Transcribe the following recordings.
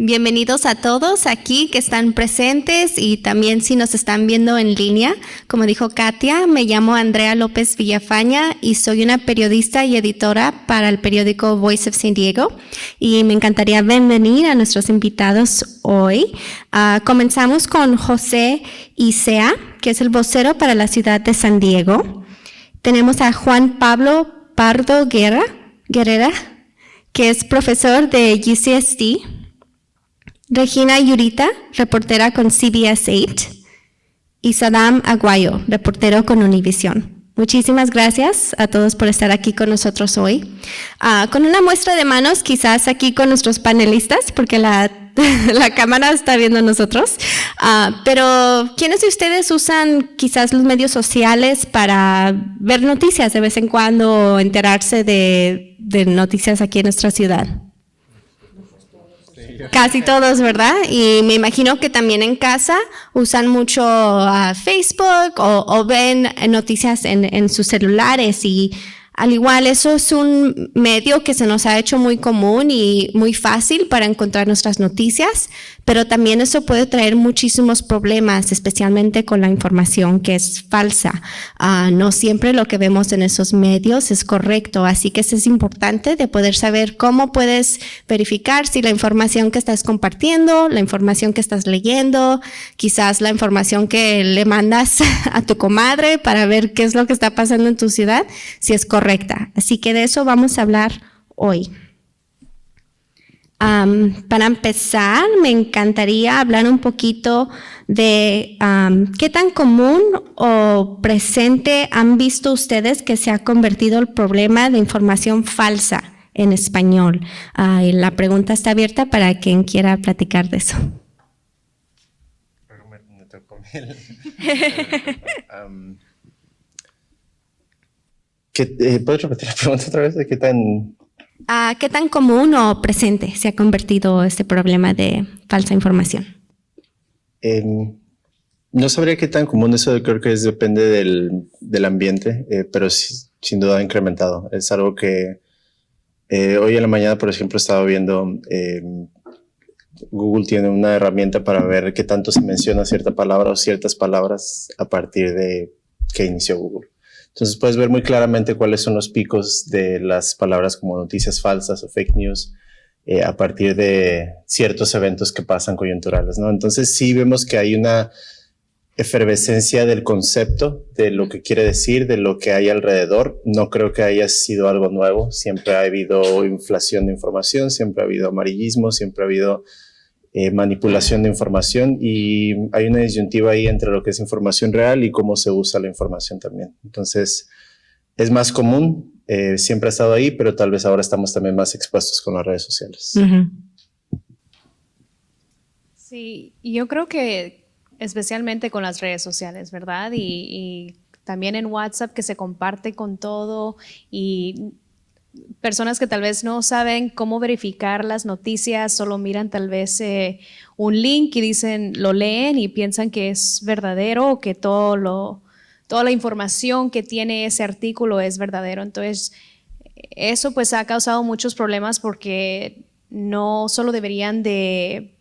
Bienvenidos a todos aquí que están presentes y también si nos están viendo en línea. Como dijo Katia, me llamo Andrea López Villafaña y soy una periodista y editora para el periódico Voice of San Diego. Y me encantaría bienvenir a nuestros invitados hoy. Comenzamos con José Isea, que es el vocero para la ciudad de San Diego. Tenemos a Juan Pablo Pardo Guerrera, que es profesor de UCSD. Regina Yurita, reportera con CBS 8. Y Saddam Aguayo, reportero con Univision. Muchísimas gracias a todos por estar aquí con nosotros hoy. Con una muestra de manos, quizás aquí con nuestros panelistas, porque la cámara está viendo a nosotros. Pero, ¿quiénes de ustedes usan quizás los medios sociales para ver noticias de vez en cuando o enterarse de noticias aquí en nuestra ciudad? Casi todos, ¿verdad? Y me imagino que también en casa usan mucho Facebook o ven noticias en sus celulares y al igual eso es un medio que se nos ha hecho muy común y muy fácil para encontrar nuestras noticias, pero también eso puede traer muchísimos problemas, especialmente con la información que es falsa. No siempre lo que vemos en esos medios es correcto, así que es importante de poder saber cómo puedes verificar si la información que estás compartiendo, la información que estás leyendo, quizás la información que le mandas a tu comadre para ver qué es lo que está pasando en tu ciudad, si es correcta. Así que de eso vamos a hablar hoy. Para empezar, me encantaría hablar un poquito de qué tan común o presente han visto ustedes que se ha convertido el problema de información falsa en español. Y la pregunta está abierta para quien quiera platicar de eso. Me tocó miel. ¿Puedes repetir la pregunta otra vez? ¿De qué tan...? ¿Qué tan común o presente se ha convertido este problema de falsa información? No sabría qué tan común eso, creo que depende del ambiente, pero sí, sin duda ha incrementado. Es algo que hoy en la mañana, por ejemplo, estaba viendo, Google tiene una herramienta para ver qué tanto se menciona cierta palabra o ciertas palabras a partir de que inició Google. Entonces puedes ver muy claramente cuáles son los picos de las palabras como noticias falsas o fake news a partir de ciertos eventos que pasan coyunturales, ¿no? Entonces sí vemos que hay una efervescencia del concepto, de lo que quiere decir, de lo que hay alrededor. No creo que haya sido algo nuevo. Siempre ha habido inflación de información, siempre ha habido amarillismo, siempre ha habido manipulación de información y hay una disyuntiva ahí entre lo que es información real y cómo se usa la información también. Entonces, es más común, siempre ha estado ahí, pero tal vez ahora estamos también más expuestos con las redes sociales. Uh-huh. Sí, yo creo que especialmente con las redes sociales, ¿verdad? Y también en WhatsApp que se comparte con todo y personas que tal vez no saben cómo verificar las noticias, solo miran tal vez un link y dicen, lo leen y piensan que es verdadero o que toda la información que tiene ese artículo es verdadero. Entonces, eso pues ha causado muchos problemas porque no solo deberían de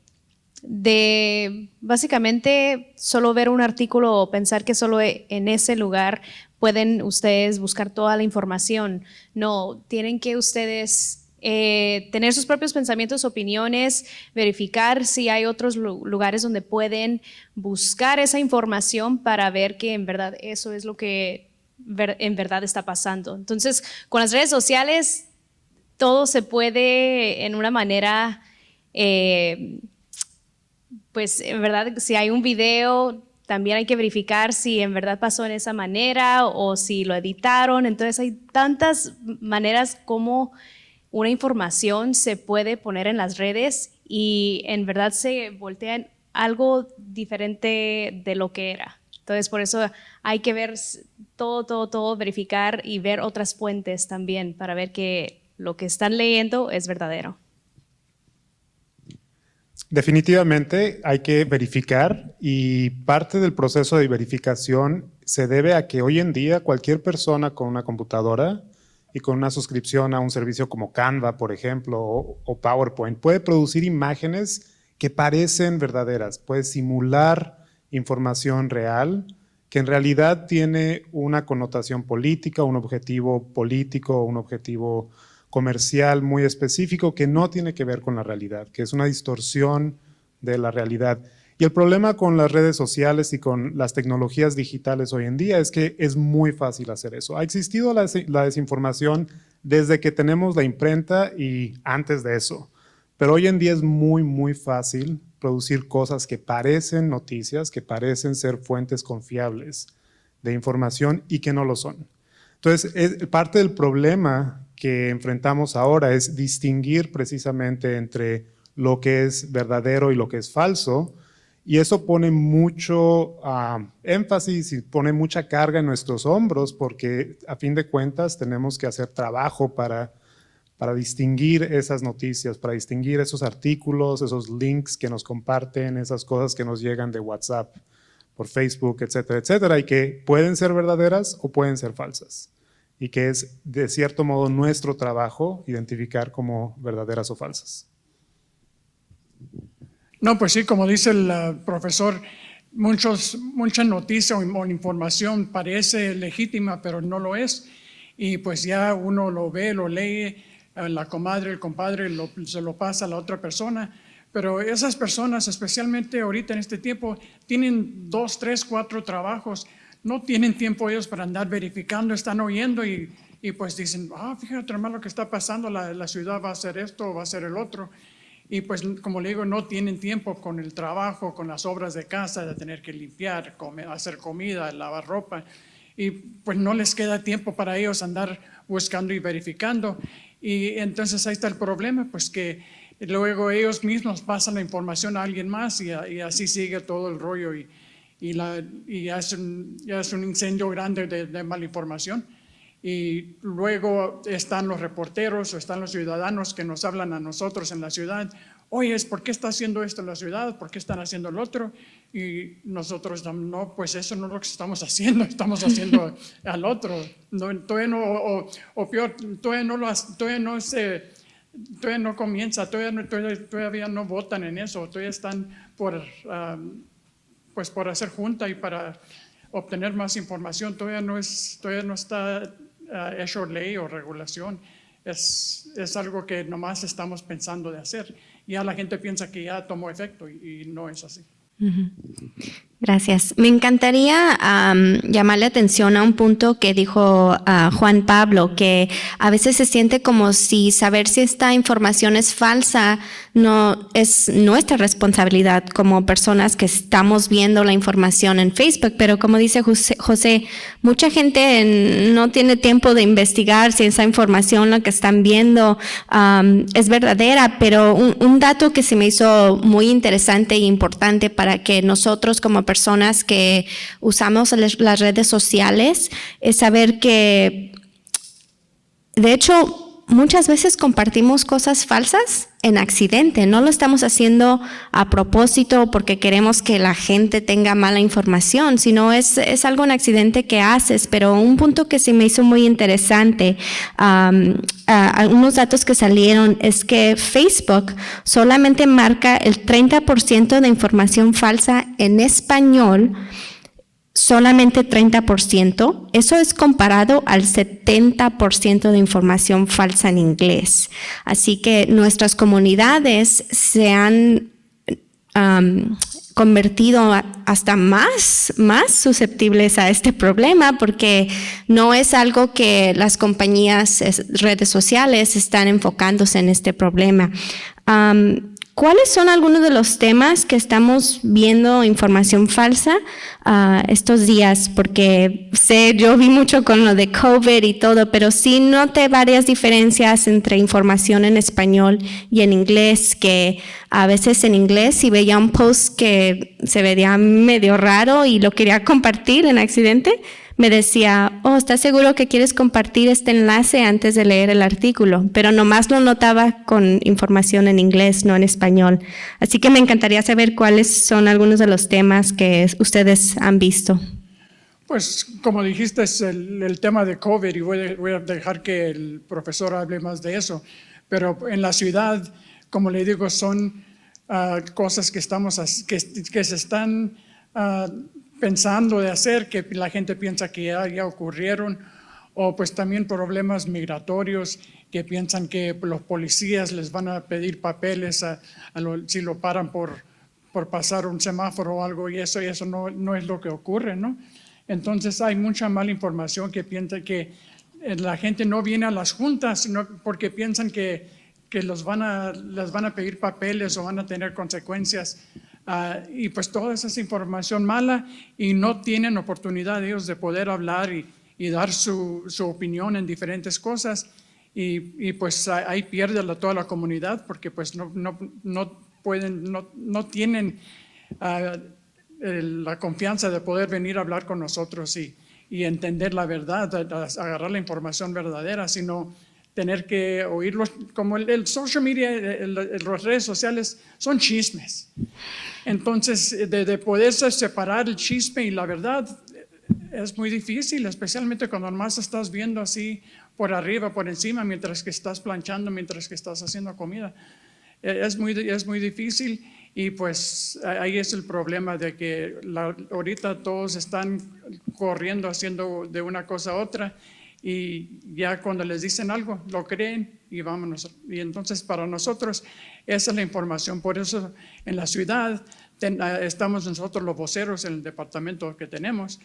básicamente solo ver un artículo o pensar que solo en ese lugar pueden ustedes buscar toda la información. No, tienen que ustedes tener sus propios pensamientos, opiniones, verificar si hay otros lugares donde pueden buscar esa información para ver que en verdad eso es lo que en verdad está pasando. Entonces, con las redes sociales todo se puede en una manera, pues en verdad si hay un video también hay que verificar si en verdad pasó en esa manera o si lo editaron. Entonces hay tantas maneras como una información se puede poner en las redes y en verdad se voltea en algo diferente de lo que era. Entonces por eso hay que ver todo, verificar y ver otras fuentes también para ver que lo que están leyendo es verdadero. Definitivamente hay que verificar y parte del proceso de verificación se debe a que hoy en día cualquier persona con una computadora y con una suscripción a un servicio como Canva, por ejemplo, o PowerPoint, puede producir imágenes que parecen verdaderas, puede simular información real que en realidad tiene una connotación política, un objetivo político, un objetivo comercial muy específico que no tiene que ver con la realidad, que es una distorsión de la realidad. Y el problema con las redes sociales y con las tecnologías digitales hoy en día es que es muy fácil hacer eso. Ha existido la desinformación desde que tenemos la imprenta y antes de eso, pero hoy en día es muy, muy fácil producir cosas que parecen noticias, que parecen ser fuentes confiables de información y que no lo son. Entonces, parte del problema que enfrentamos ahora es distinguir precisamente entre lo que es verdadero y lo que es falso, y eso pone mucho énfasis y pone mucha carga en nuestros hombros, porque a fin de cuentas tenemos que hacer trabajo para distinguir esas noticias, para distinguir esos artículos, esos links que nos comparten, esas cosas que nos llegan de WhatsApp, por Facebook, etcétera, etcétera, y que pueden ser verdaderas o pueden ser falsas, y que es de cierto modo nuestro trabajo identificar como verdaderas o falsas. No, pues sí, como dice el profesor, mucha noticia o información parece legítima, pero no lo es. Y pues ya uno lo ve, lo lee, la comadre, el compadre se lo pasa a la otra persona. Pero esas personas, especialmente ahorita en este tiempo, tienen 2, 3, 4 trabajos. No tienen tiempo ellos para andar verificando, están oyendo y pues dicen, fíjate hermano lo que está pasando, la ciudad va a hacer esto o va a hacer el otro. Y pues, como le digo, no tienen tiempo con el trabajo, con las obras de casa, de tener que limpiar, hacer comida, lavar ropa. Y pues no les queda tiempo para ellos andar buscando y verificando. Y entonces ahí está el problema, pues que luego ellos mismos pasan la información a alguien más y así sigue todo el rollo. Y ya es un incendio grande de mala información. Y luego están los reporteros o están los ciudadanos que nos hablan a nosotros en la ciudad. Oye, ¿por qué está haciendo esto en la ciudad? ¿Por qué están haciendo lo otro? Y nosotros, no, pues eso no es lo que estamos haciendo al otro. No, todavía no, o peor, todavía no comienza, todavía no votan en eso, todavía están por hacer junta y para obtener más información, todavía no está hecho ley o regulación, es algo que nomás estamos pensando de hacer. Ya la gente piensa que ya tomó efecto y no es así. Gracias. Me encantaría llamar la atención a un punto que dijo Juan Pablo, que a veces se siente como si saber si esta información es falsa no es nuestra responsabilidad como personas que estamos viendo la información en Facebook, pero como dice José, mucha gente no tiene tiempo de investigar si esa información, la que están viendo, es verdadera, pero un dato que se me hizo muy interesante e importante para que nosotros como personas que usamos las redes sociales es saber que, de hecho, muchas veces compartimos cosas falsas en accidente. No lo estamos haciendo a propósito porque queremos que la gente tenga mala información, sino es algo en accidente que haces. Pero un punto que se me hizo muy interesante, algunos datos que salieron, es que Facebook solamente marca el 30% de información falsa en español, solamente 30%, eso es comparado al 70% de información falsa en inglés. Así que nuestras comunidades se han convertido hasta más susceptibles a este problema, porque no es algo que las compañías, redes sociales están enfocándose en este problema. ¿Cuáles son algunos de los temas que estamos viendo información falsa estos días? Porque yo vi mucho con lo de COVID y todo, pero sí noté varias diferencias entre información en español y en inglés, que a veces en inglés si veía un post que se veía medio raro y lo quería compartir en accidente, me decía, ¿estás seguro que quieres compartir este enlace antes de leer el artículo? Pero nomás lo notaba con información en inglés, no en español. Así que me encantaría saber cuáles son algunos de los temas que ustedes han visto. Pues como dijiste, es el tema de COVID y voy a dejar que el profesor hable más de eso. Pero en la ciudad, como le digo, son cosas que se están pensando de hacer, que la gente piensa que ya ocurrieron, o pues también problemas migratorios, que piensan que los policías les van a pedir papeles si lo paran por pasar un semáforo o algo, y eso no es lo que ocurre, ¿no? Entonces hay mucha mala información que piensa que la gente no viene a las juntas porque piensan que les van a pedir papeles o van a tener consecuencias. Y pues toda esa información mala y no tienen oportunidad ellos de poder hablar y dar su opinión en diferentes cosas. Y pues ahí pierde toda la comunidad porque pues no tienen la confianza de poder venir a hablar con nosotros y entender la verdad, agarrar la información verdadera, sino tener que oírlos. Como el social media, las redes sociales son chismes. Entonces, de poderse separar el chisme y la verdad es muy difícil, especialmente cuando nomás estás viendo así por arriba, por encima, mientras que estás planchando, mientras que estás haciendo comida. Es muy difícil. Y pues ahí es el problema de que ahorita todos están corriendo, haciendo de una cosa a otra, y ya cuando les dicen algo, lo creen y vámonos. Y entonces para nosotros esa es la información. Por eso en la ciudad estamos nosotros los voceros en el departamento que tenemos.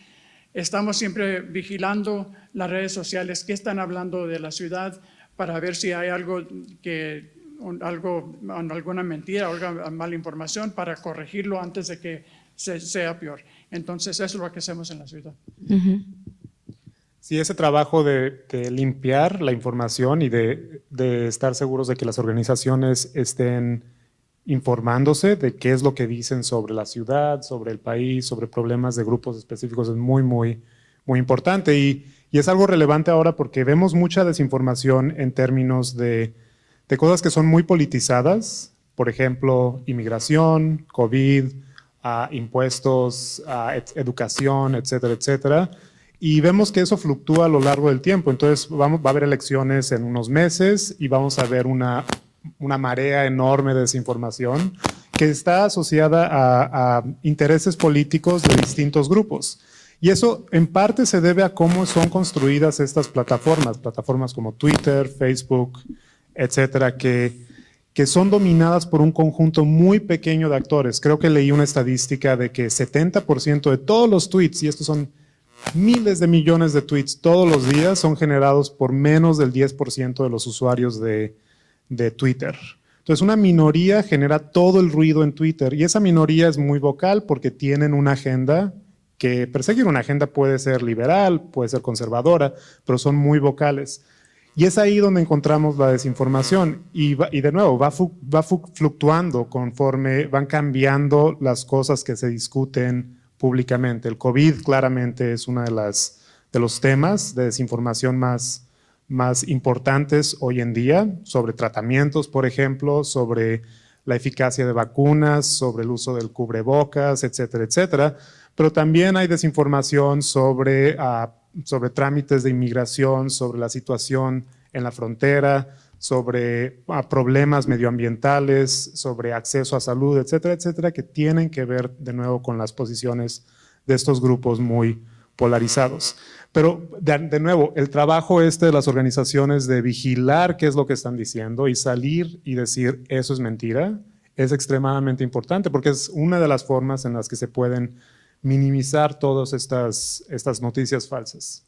Estamos siempre vigilando las redes sociales, qué están hablando de la ciudad, para ver si hay alguna mentira o alguna mala información, para corregirlo antes de que sea peor. Entonces eso es lo que hacemos en la ciudad. Ujú. Sí, ese trabajo de limpiar la información y de estar seguros de que las organizaciones estén informándose de qué es lo que dicen sobre la ciudad, sobre el país, sobre problemas de grupos específicos es muy, muy, muy importante. Y es algo relevante ahora porque vemos mucha desinformación en términos de cosas que son muy politizadas, por ejemplo, inmigración, COVID, impuestos, educación, etcétera, etcétera. Y vemos que eso fluctúa a lo largo del tiempo. Entonces va a haber elecciones en unos meses y vamos a ver una marea enorme de desinformación que está asociada a intereses políticos de distintos grupos. Y eso en parte se debe a cómo son construidas estas plataformas como Twitter, Facebook, etcétera, que son dominadas por un conjunto muy pequeño de actores. Creo que leí una estadística de que 70% de todos los tweets, y estos son miles de millones de tweets todos los días, son generados por menos del 10% de los usuarios de Twitter. Entonces, una minoría genera todo el ruido en Twitter y esa minoría es muy vocal porque tienen una agenda que perseguir. Una agenda puede ser liberal, puede ser conservadora, pero son muy vocales. Y es ahí donde encontramos la desinformación y de nuevo va fluctuando conforme van cambiando las cosas que se discuten públicamente. El COVID claramente es uno de los temas de desinformación más importantes hoy en día, sobre tratamientos, por ejemplo, sobre la eficacia de vacunas, sobre el uso del cubrebocas, etcétera, etcétera. Pero también hay desinformación sobre trámites de inmigración, sobre la situación en la frontera, sobre problemas medioambientales, sobre acceso a salud, etcétera, etcétera, que tienen que ver de nuevo con las posiciones de estos grupos muy polarizados. Pero de nuevo, el trabajo de las organizaciones de vigilar qué es lo que están diciendo y salir y decir eso es mentira, es extremadamente importante porque es una de las formas en las que se pueden minimizar todas estas noticias falsas.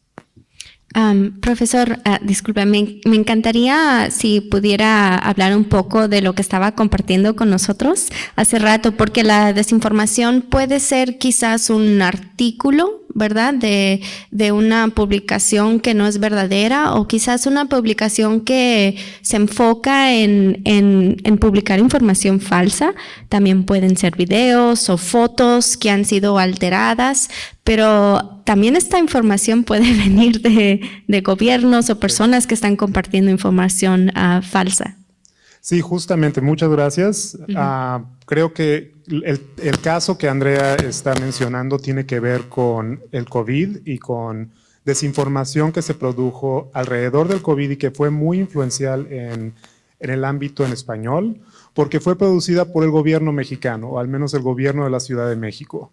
Profesor, disculpe, me encantaría si pudiera hablar un poco de lo que estaba compartiendo con nosotros hace rato, porque la desinformación puede ser quizás un artículo, ¿verdad? De una publicación que no es verdadera, o quizás una publicación que se enfoca en publicar información falsa. También pueden ser videos o fotos que han sido alteradas, pero también esta información puede venir de gobiernos o personas que están compartiendo información falsa. Sí, justamente, muchas gracias. Creo que el caso que Andrea está mencionando tiene que ver con el COVID y con desinformación que se produjo alrededor del COVID y que fue muy influencial en el ámbito en español, porque fue producida por el gobierno mexicano, o al menos el gobierno de la Ciudad de México.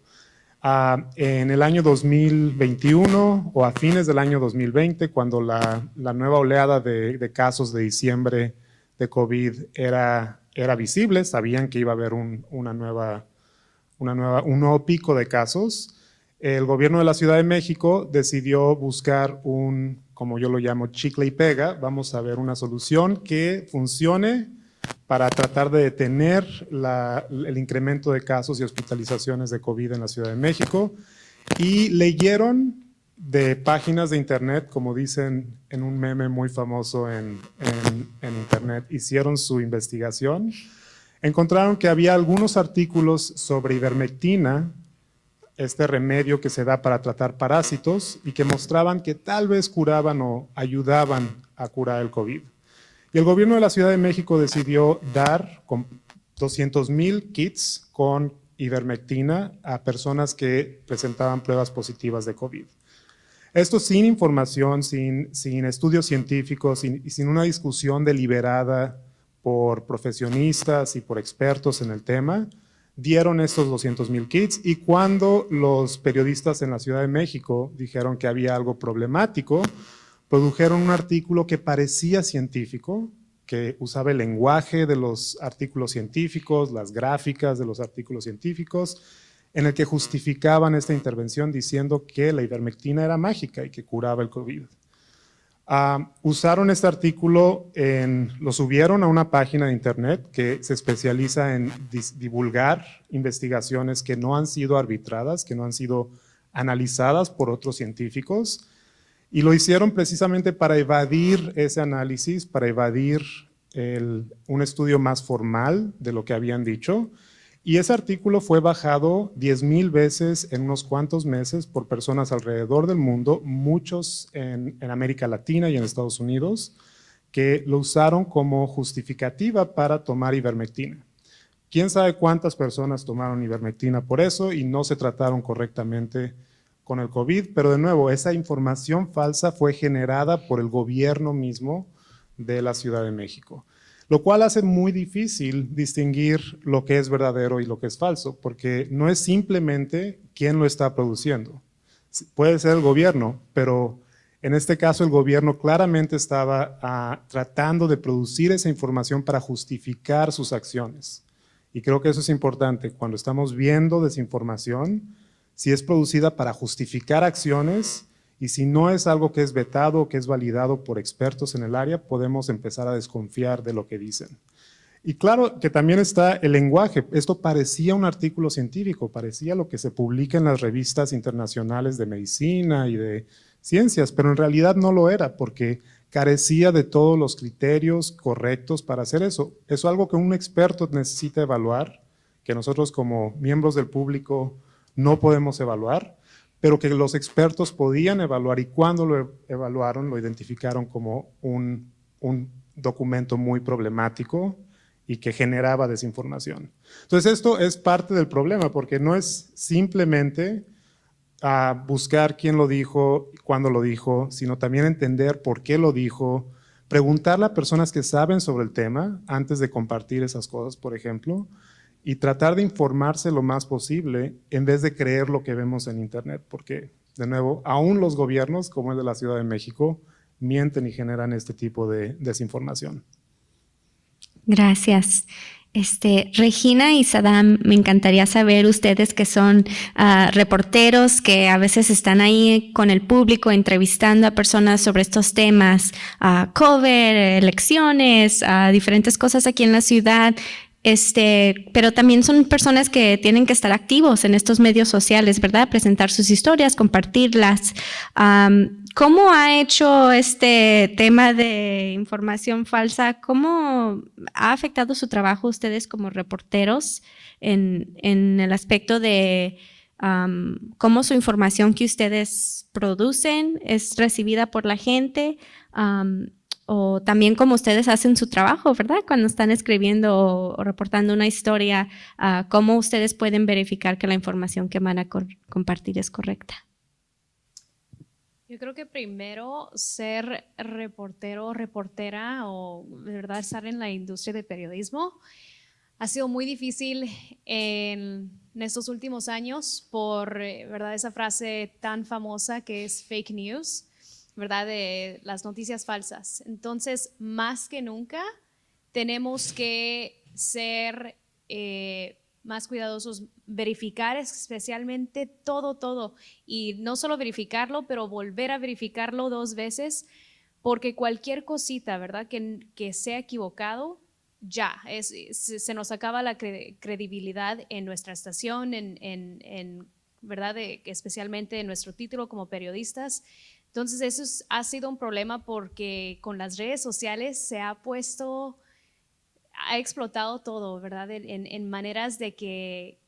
En el año 2021 o a fines del año 2020, cuando la nueva oleada de casos de diciembre de COVID era visible, sabían que iba a haber un nuevo pico de casos. El gobierno de la Ciudad de México decidió buscar como yo lo llamo, chicle y pega. Vamos a ver una solución que funcione para tratar de detener el incremento de casos y hospitalizaciones de COVID en la Ciudad de México. Y leyeron de páginas de internet, como dicen en un meme muy famoso en internet, hicieron su investigación, encontraron que había algunos artículos sobre ivermectina, este remedio que se da para tratar parásitos, y que mostraban que tal vez curaban o ayudaban a curar el COVID. Y el gobierno de la Ciudad de México decidió dar 200,000 kits con ivermectina a personas que presentaban pruebas positivas de COVID. Esto sin información, sin estudios científicos y sin una discusión deliberada por profesionistas y por expertos en el tema, dieron estos 200,000 kits, y cuando los periodistas en la Ciudad de México dijeron que había algo problemático, produjeron un artículo que parecía científico, que usaba el lenguaje de los artículos científicos, las gráficas de los artículos científicos, en el que justificaban esta intervención diciendo que la ivermectina era mágica y que curaba el COVID. Usaron este artículo, lo subieron a una página de internet que se especializa en divulgar investigaciones que no han sido arbitradas, que no han sido analizadas por otros científicos, y lo hicieron precisamente para evadir ese análisis, para evadir un estudio más formal de lo que habían dicho. Y ese artículo fue bajado 10,000 veces en unos cuantos meses por personas alrededor del mundo, muchos en América Latina y en Estados Unidos, que lo usaron como justificativa para tomar ivermectina. ¿Quién sabe cuántas personas tomaron ivermectina por eso y no se trataron correctamente con el COVID? Pero de nuevo, esa información falsa fue generada por el gobierno mismo de la Ciudad de México, lo cual hace muy difícil distinguir lo que es verdadero y lo que es falso, porque no es simplemente quién lo está produciendo. Puede ser el gobierno, pero en este caso el gobierno claramente estaba tratando de producir esa información para justificar sus acciones. Y creo que eso es importante. Cuando estamos viendo desinformación, si es producida para justificar acciones, y si no es algo que es vetado o que es validado por expertos en el área, podemos empezar a desconfiar de lo que dicen. Y claro que también está el lenguaje. Esto parecía un artículo científico, parecía lo que se publica en las revistas internacionales de medicina y de ciencias, pero en realidad no lo era, porque carecía de todos los criterios correctos para hacer eso. Eso es algo que un experto necesita evaluar, que nosotros como miembros del público no podemos evaluar, pero que los expertos podían evaluar, y cuando lo evaluaron lo identificaron como un documento muy problemático y que generaba desinformación. Entonces esto es parte del problema, porque no es simplemente buscar quién lo dijo, cuándo lo dijo, sino también entender por qué lo dijo, preguntarle a personas que saben sobre el tema antes de compartir esas cosas, por ejemplo, y tratar de informarse lo más posible en vez de creer lo que vemos en internet, porque, de nuevo, aún los gobiernos, como el de la Ciudad de México, mienten y generan este tipo de desinformación. Gracias. Regina y Saddam, me encantaría saber, ustedes que son reporteros que a veces están ahí con el público entrevistando a personas sobre estos temas, cover, elecciones, diferentes cosas aquí en la ciudad. Pero también son personas que tienen que estar activos en estos medios sociales, ¿verdad? Presentar sus historias, compartirlas. ¿Cómo ha hecho este tema de información falsa? ¿Cómo ha afectado su trabajo ustedes como reporteros en el aspecto de cómo su información que ustedes producen es recibida por la gente? o también como ustedes hacen su trabajo, ¿verdad? Cuando están escribiendo o reportando una historia, ¿cómo ustedes pueden verificar que la información que van a compartir es correcta? Yo creo que primero ser reportero o reportera o de verdad estar en la industria del periodismo ha sido muy difícil en estos últimos años por, ¿verdad? Esa frase tan famosa que es fake news, ¿verdad? De las noticias falsas. Entonces, más que nunca, tenemos que ser más cuidadosos, verificar especialmente todo, y no solo verificarlo, pero volver a verificarlo 2 veces, porque cualquier cosita, ¿verdad? Que sea equivocado, ya, se nos acaba la credibilidad en nuestra estación, ¿verdad? Especialmente en nuestro título como periodistas. Entonces eso ha sido un problema porque con las redes sociales se ha explotado todo, ¿verdad? En maneras de que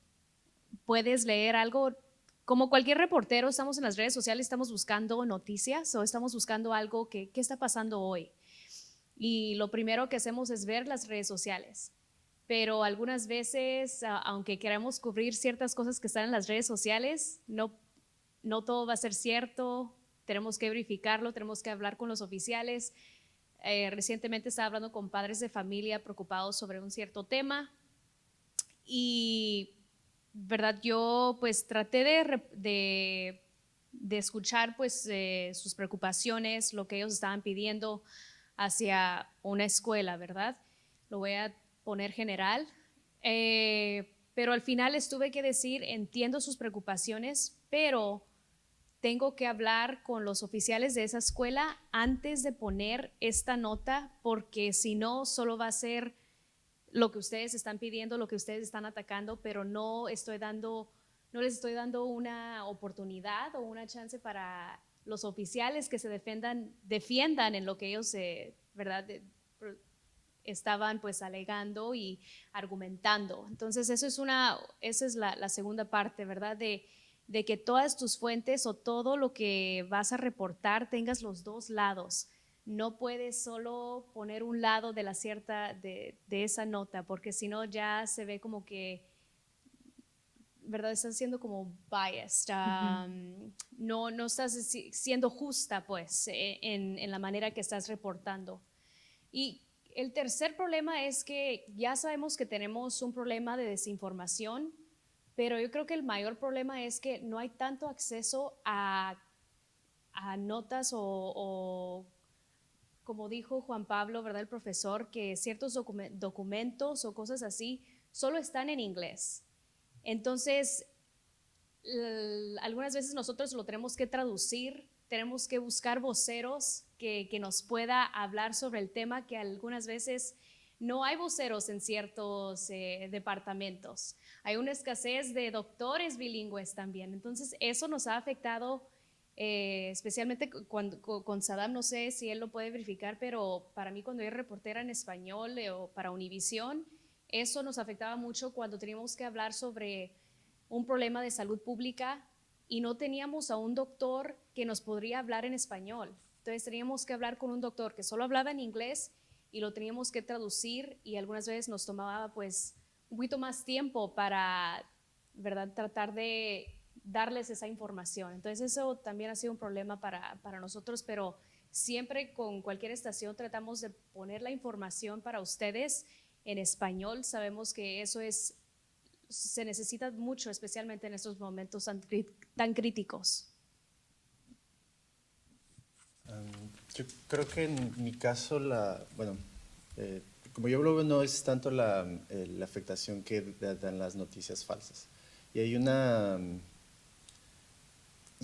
puedes leer algo. Como cualquier reportero, estamos en las redes sociales, estamos buscando noticias o estamos buscando algo qué está pasando hoy. Y lo primero que hacemos es ver las redes sociales. Pero algunas veces, aunque queramos cubrir ciertas cosas que están en las redes sociales, no todo va a ser cierto. Tenemos que verificarlo, tenemos que hablar con los oficiales. Recientemente estaba hablando con padres de familia preocupados sobre un cierto tema y, ¿verdad? Yo pues traté de escuchar pues sus preocupaciones, lo que ellos estaban pidiendo hacia una escuela, ¿verdad? Lo voy a poner general, pero al final les tuve que decir, entiendo sus preocupaciones, pero tengo que hablar con los oficiales de esa escuela antes de poner esta nota, porque si no, solo va a ser lo que ustedes están pidiendo, lo que ustedes están atacando, pero no les estoy dando una oportunidad o una chance para los oficiales que se defiendan en lo que ellos, ¿verdad? Estaban pues alegando y argumentando. Entonces esa es la segunda parte, ¿verdad? De que todas tus fuentes o todo lo que vas a reportar tengas los 2 lados. No puedes solo poner un lado de esa nota, porque si no ya se ve como que, ¿verdad? Estás siendo como biased. No estás siendo justa, pues, en la manera que estás reportando. Y el tercer problema es que ya sabemos que tenemos un problema de desinformación, pero yo creo que el mayor problema es que no hay tanto acceso a notas o como dijo Juan Pablo, ¿verdad? El profesor, que ciertos documentos o cosas así solo están en inglés. Entonces, algunas veces nosotros lo tenemos que traducir, tenemos que buscar voceros que nos pueda hablar sobre el tema, que algunas veces no hay voceros en ciertos departamentos. Hay una escasez de doctores bilingües también. Entonces, eso nos ha afectado, especialmente con Saddam. No sé si él lo puede verificar, pero para mí cuando era reportera en español o para Univisión, eso nos afectaba mucho cuando teníamos que hablar sobre un problema de salud pública y no teníamos a un doctor que nos podría hablar en español. Entonces teníamos que hablar con un doctor que solo hablaba en inglés y lo teníamos que traducir, y algunas veces nos tomaba pues un poquito más tiempo para, ¿verdad?, tratar de darles esa información. Entonces eso también ha sido un problema para nosotros, pero siempre con cualquier estación tratamos de poner la información para ustedes en español. Sabemos que eso se necesita mucho, especialmente en estos momentos tan críticos. Yo creo que en mi caso, como yo lo veo, no es tanto la afectación que dan las noticias falsas. Y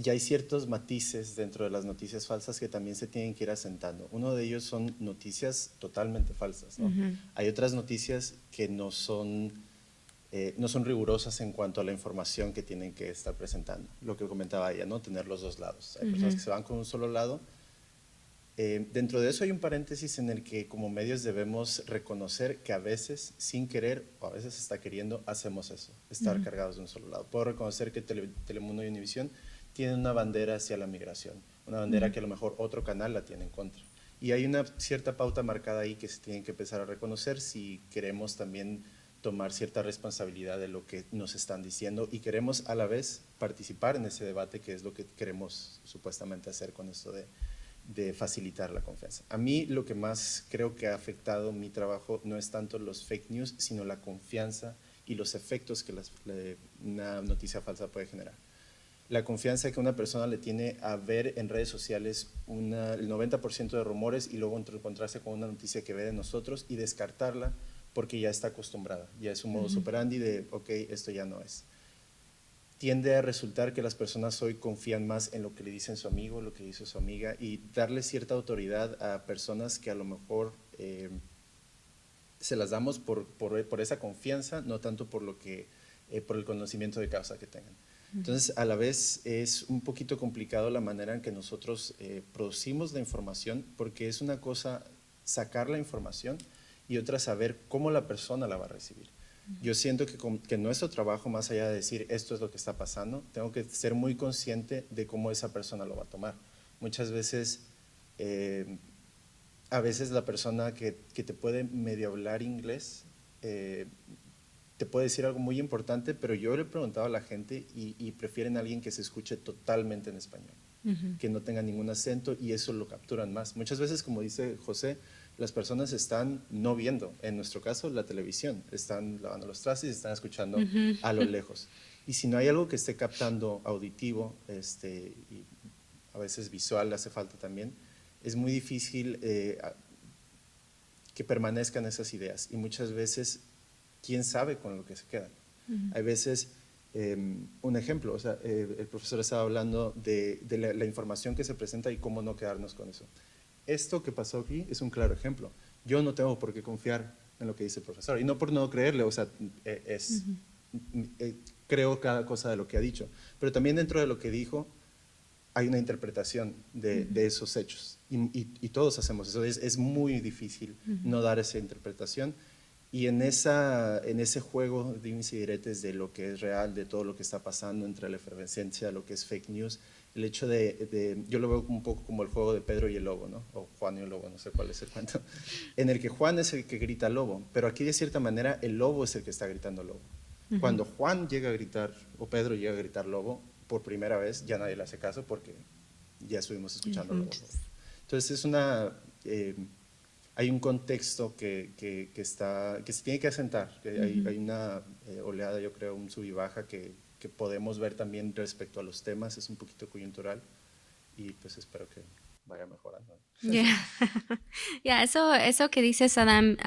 hay ciertos matices dentro de las noticias falsas que también se tienen que ir asentando. Uno de ellos son noticias totalmente falsas, ¿no? Hay otras noticias que no son rigurosas en cuanto a la información que tienen que estar presentando. Lo que comentaba ella, ¿no? Tener los 2 lados. Hay personas que se van con un solo lado. Dentro de eso hay un paréntesis en el que como medios debemos reconocer que a veces, sin querer o a veces hasta queriendo, hacemos eso, estar cargados de un solo lado. Puedo reconocer que Telemundo y Univisión tienen una bandera hacia la migración, una bandera que a lo mejor otro canal la tiene en contra. Y hay una cierta pauta marcada ahí que se tiene que empezar a reconocer si queremos también tomar cierta responsabilidad de lo que nos están diciendo y queremos a la vez participar en ese debate, que es lo que queremos supuestamente hacer con esto de facilitar la confianza. A mí lo que más creo que ha afectado mi trabajo no es tanto los fake news, sino la confianza y los efectos que una noticia falsa puede generar. La confianza que una persona le tiene a ver en redes sociales el 90% de rumores y luego encontrarse con una noticia que ve de nosotros y descartarla porque ya está acostumbrada, ya es un modus operandi de, ok, esto ya no es. Tiende a resultar que las personas hoy confían más en lo que le dicen su amigo, lo que dice su amiga, y darle cierta autoridad a personas que a lo mejor se las damos por esa confianza, no tanto por el conocimiento de causa que tengan. Entonces, a la vez es un poquito complicado la manera en que nosotros producimos la información, porque es una cosa sacar la información y otra saber cómo la persona la va a recibir. Yo siento que nuestro trabajo, más allá de decir esto es lo que está pasando, tengo que ser muy consciente de cómo esa persona lo va a tomar. Muchas veces, a veces la persona que te puede medio hablar inglés, te puede decir algo muy importante, pero yo le he preguntado a la gente y prefieren a alguien que se escuche totalmente en español, que no tenga ningún acento, y eso lo capturan más. Muchas veces, como dice José, las personas están no viendo, en nuestro caso, la televisión, están lavando los trastes y están escuchando a lo lejos. Y si no hay algo que esté captando auditivo, y a veces visual hace falta también, es muy difícil que permanezcan esas ideas. Y muchas veces, ¿quién sabe con lo que se quedan? Hay veces, un ejemplo, o sea, el profesor estaba hablando de la información que se presenta y cómo no quedarnos con eso. Esto que pasó aquí es un claro ejemplo. Yo no tengo por qué confiar en lo que dice el profesor, y no por no creerle, o sea, creo cada cosa de lo que ha dicho, pero también dentro de lo que dijo hay una interpretación de esos hechos, y todos hacemos eso. Es muy difícil no dar esa interpretación, y en ese juego de dimes y diretes de lo que es real, de todo lo que está pasando entre la efervescencia, lo que es fake news, el hecho yo lo veo un poco como el juego de Pedro y el lobo, ¿no? O Juan y el lobo, no sé cuál es el cuento, en el que Juan es el que grita lobo, pero aquí de cierta manera el lobo es el que está gritando lobo. Cuando Juan llega a gritar, o Pedro llega a gritar lobo, por primera vez ya nadie le hace caso porque ya estuvimos escuchando lobo. Entonces hay un contexto que se tiene que asentar, que hay una oleada, yo creo, un sub y baja que podemos ver también respecto a los temas, es un poquito coyuntural, y pues espero que vaya mejorando. Eso que dices, Adam,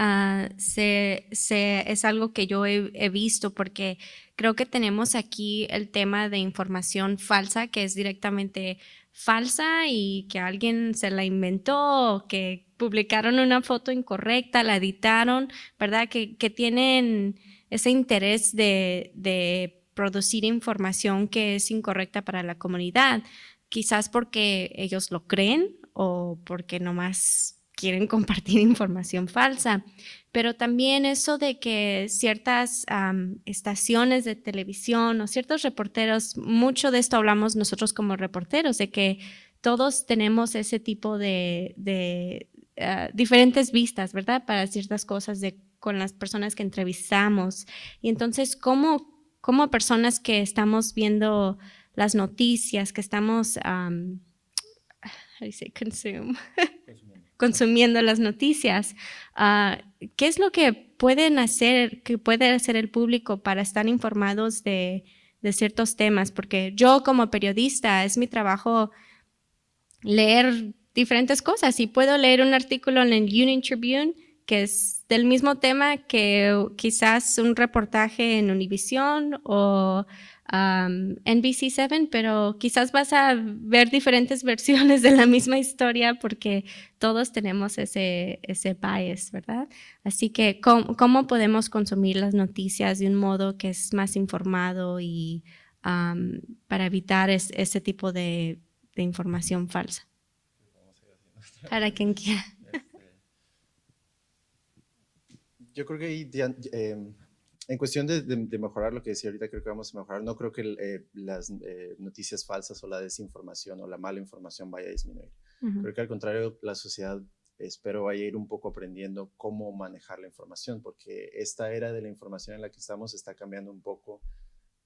es algo que yo he visto, porque creo que tenemos aquí el tema de información falsa, que es directamente falsa y que alguien se la inventó, que publicaron una foto incorrecta, la editaron, ¿verdad? Que tienen ese interés de producir información que es incorrecta para la comunidad, quizás porque ellos lo creen o porque nomás quieren compartir información falsa. Pero también eso de que ciertas estaciones de televisión o ciertos reporteros, mucho de esto hablamos nosotros como reporteros, de que todos tenemos ese tipo de diferentes vistas, ¿verdad? Para ciertas cosas con las personas que entrevistamos. Y entonces, como personas que estamos viendo las noticias, que estamos consumiendo las noticias, ¿qué es lo que puede hacer el público para estar informados de ciertos temas? Porque yo, como periodista, es mi trabajo leer diferentes cosas, y puedo leer un artículo en el Union Tribune que es del mismo tema que quizás un reportaje en Univision o NBC7, pero quizás vas a ver diferentes versiones de la misma historia porque todos tenemos ese bias, ¿verdad? Así que, ¿cómo podemos consumir las noticias de un modo que es más informado y para evitar ese tipo de información falsa? Para quien quiera. Yo creo que ahí, en cuestión de mejorar lo que decía ahorita, creo que vamos a mejorar. No creo que las noticias falsas o la desinformación o la mala información vaya a disminuir. Creo que al contrario, la sociedad espero vaya a ir un poco aprendiendo cómo manejar la información, porque esta era de la información en la que estamos está cambiando un poco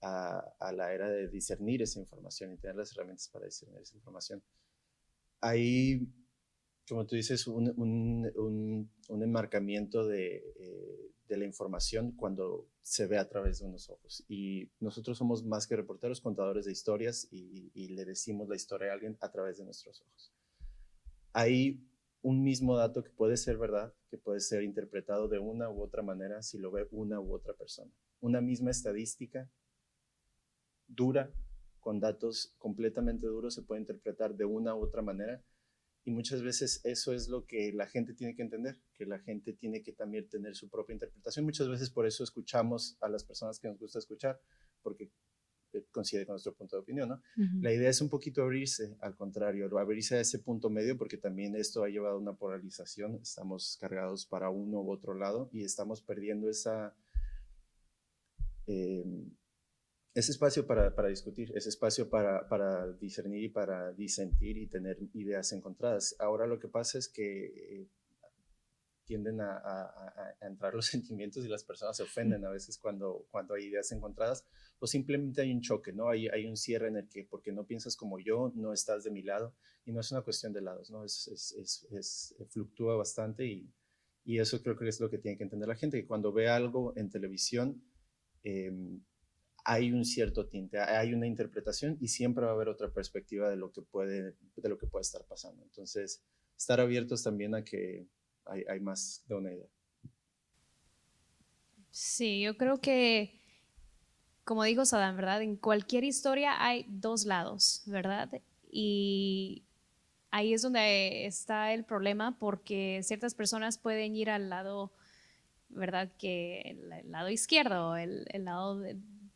a la era de discernir esa información y tener las herramientas para discernir esa información. Hay, como tú dices, un enmarcamiento de la información cuando se ve a través de unos ojos. Y nosotros somos más que reporteros, contadores de historias y le decimos la historia a alguien a través de nuestros ojos. Hay un mismo dato que puede ser verdad, que puede ser interpretado de una u otra manera si lo ve una u otra persona. Una misma estadística dura, con datos completamente duros, se puede interpretar de una u otra manera. Y muchas veces eso es lo que la gente tiene que entender, que la gente tiene que también tener su propia interpretación. Muchas veces por eso escuchamos a las personas que nos gusta escuchar, porque coincide con nuestro punto de opinión, ¿no? La idea es un poquito abrirse, al contrario, abrirse a ese punto medio, porque también esto ha llevado a una polarización. Estamos cargados para uno u otro lado y estamos perdiendo ese espacio para discutir, ese espacio para discernir y para disentir y tener ideas encontradas. Ahora lo que pasa es que tienden a entrar los sentimientos y las personas se ofenden a veces cuando hay ideas encontradas, o simplemente hay un choque, ¿no? Hay un cierre en el que porque no piensas como yo, no estás de mi lado, y no es una cuestión de lados, ¿no? Fluctúa bastante y eso creo que es lo que tiene que entender la gente, que cuando ve algo en televisión, hay un cierto tinte, hay una interpretación y siempre va a haber otra perspectiva de lo que puede estar pasando. Entonces, estar abiertos también a que hay más de una idea. Sí, yo creo que, como dijo Sadam, ¿verdad? En cualquier historia hay dos lados, ¿verdad? Y ahí es donde está el problema, porque ciertas personas pueden ir al lado, ¿verdad? Que el lado izquierdo, el lado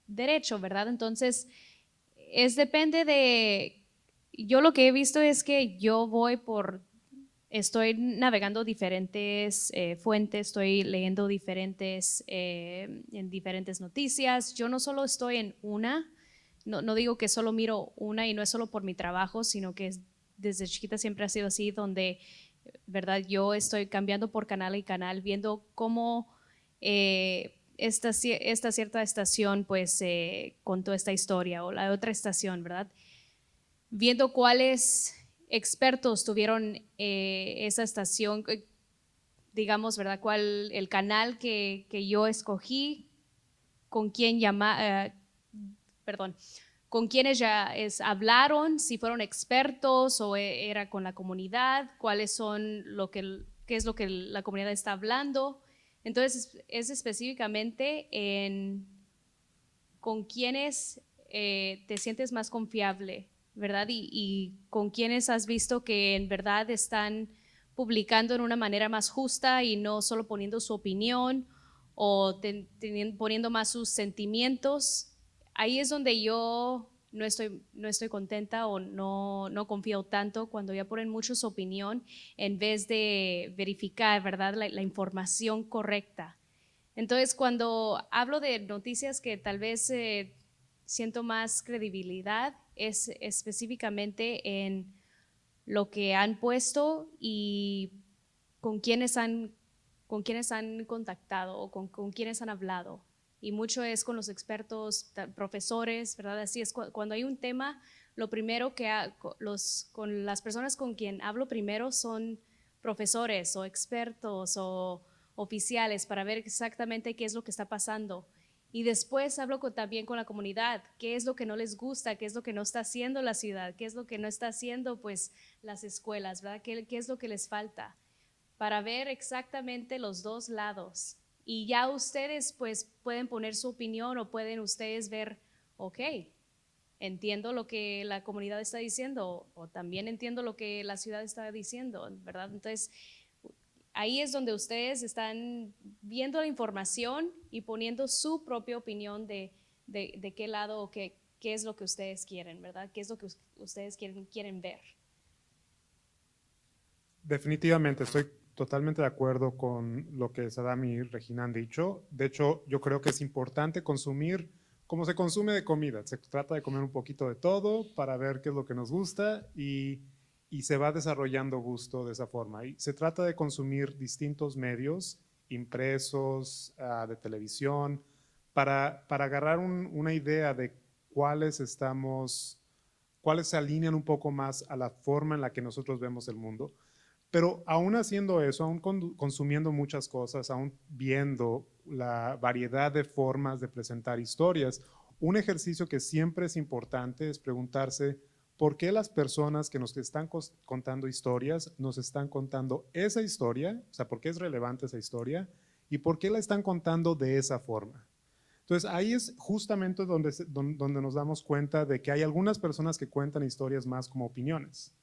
derecho, ¿verdad? Entonces, depende de, yo lo que he visto es que estoy navegando diferentes fuentes, estoy leyendo en diferentes noticias. Yo no solo estoy en una, no digo que solo miro una, y no es solo por mi trabajo, sino que desde chiquita siempre ha sido así, donde, ¿verdad? Yo estoy cambiando por canal y canal, viendo cómo esta cierta estación pues contó esta historia, o la otra estación, ¿verdad? Viendo cuáles expertos tuvieron esa estación, digamos, ¿verdad? Cuál el canal que yo escogí, con quién con quienes hablaron, si fueron expertos o era con la comunidad, qué es lo que la comunidad está hablando. Entonces, es específicamente con quienes te sientes más confiable, ¿verdad? Y con quienes has visto que en verdad están publicando en una manera más justa y no solo poniendo su opinión o poniendo más sus sentimientos. Ahí es donde yo no estoy contenta o no confío tanto, cuando ya ponen mucho su opinión en vez de verificar, ¿verdad?, la información correcta. Entonces, cuando hablo de noticias que tal vez siento más credibilidad, es específicamente en lo que han puesto y con quienes han contactado o con quienes han hablado. Y mucho es con los expertos, profesores, ¿verdad? Así es, cuando hay un tema, lo primero con las personas con quien hablo primero son profesores o expertos o oficiales, para ver exactamente qué es lo que está pasando. Y después hablo también con la comunidad, qué es lo que no les gusta, qué es lo que no está haciendo la ciudad, qué es lo que no está haciendo pues las escuelas, ¿verdad? ¿Qué es lo que les falta? Para ver exactamente los dos lados. Y ya ustedes pues pueden poner su opinión, o pueden ustedes ver, ok, entiendo lo que la comunidad está diciendo, o también entiendo lo que la ciudad está diciendo, ¿verdad? Entonces, ahí es donde ustedes están viendo la información y poniendo su propia opinión de qué lado o qué es lo que ustedes quieren, ¿verdad? ¿Qué es lo que ustedes quieren ver? Definitivamente, estoy totalmente de acuerdo con lo que Sadam y Regina han dicho. De hecho, yo creo que es importante consumir como se consume de comida. Se trata de comer un poquito de todo para ver qué es lo que nos gusta y y se va desarrollando gusto de esa forma. Y se trata de consumir distintos medios, impresos, de televisión, para agarrar una idea de cuáles se alinean un poco más a la forma en la que nosotros vemos el mundo. Pero aún haciendo eso, aún consumiendo muchas cosas, aún viendo la variedad de formas de presentar historias, un ejercicio que siempre es importante es preguntarse por qué las personas que nos están contando historias nos están contando esa historia, o sea, por qué es relevante esa historia y por qué la están contando de esa forma. Entonces ahí es justamente donde nos damos cuenta de que hay algunas personas que cuentan historias más como opiniones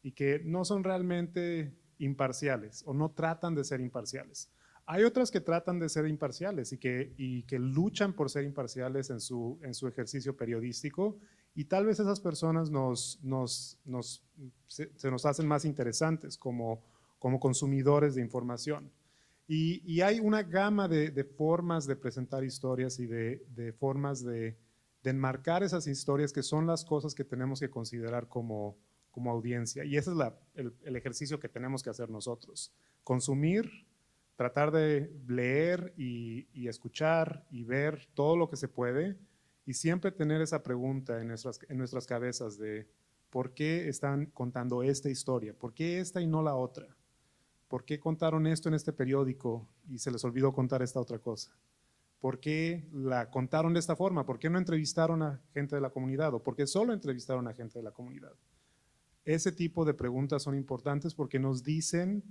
y que no son realmente imparciales o no tratan de ser imparciales. Hay otras que tratan de ser imparciales y que luchan por ser imparciales en su ejercicio periodístico, y tal vez esas personas se nos hacen más interesantes como consumidores de información. Y hay una gama de formas de presentar historias y de formas de enmarcar esas historias que son las cosas que tenemos que considerar como audiencia. Y ese es el ejercicio que tenemos que hacer nosotros. Consumir, tratar de leer y escuchar y ver todo lo que se puede, y siempre tener esa pregunta en nuestras cabezas de ¿por qué están contando esta historia? ¿Por qué esta y no la otra? ¿Por qué contaron esto en este periódico y se les olvidó contar esta otra cosa? ¿Por qué la contaron de esta forma? ¿Por qué no entrevistaron a gente de la comunidad? ¿O por qué solo entrevistaron a gente de la comunidad? Ese tipo de preguntas son importantes porque nos dicen